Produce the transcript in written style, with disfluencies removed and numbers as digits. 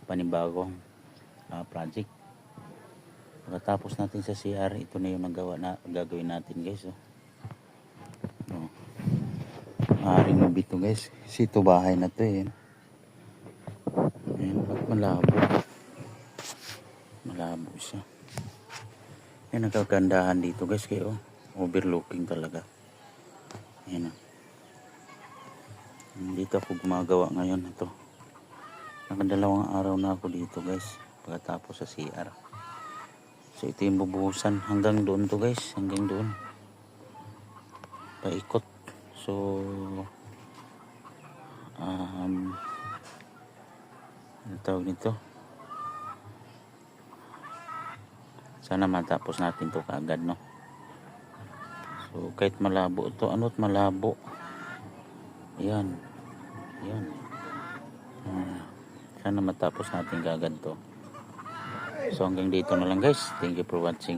panibagong project. Pagkatapos natin sa CR, ito na yung gagawin natin guys. Maaaring mabito guys, kasi ito bahay na to eh. Ayan, malabo siya. Ayan, nagkagandahan dito guys, kayo overlooking talaga. Ayan, dito ako gumagawa ngayon. Ito, nakadalawang araw na ako dito guys, pagkatapos sa CR. So ito yung bubuhusan hanggang doon to guys, hanggang doon paikot. So ano tawag nito, sana matapos natin to kaagad, no? So kahit malabo to, ano't malabo, yan sana matapos natin kaagad to. So hanggang dito na lang guys, thank you for watching.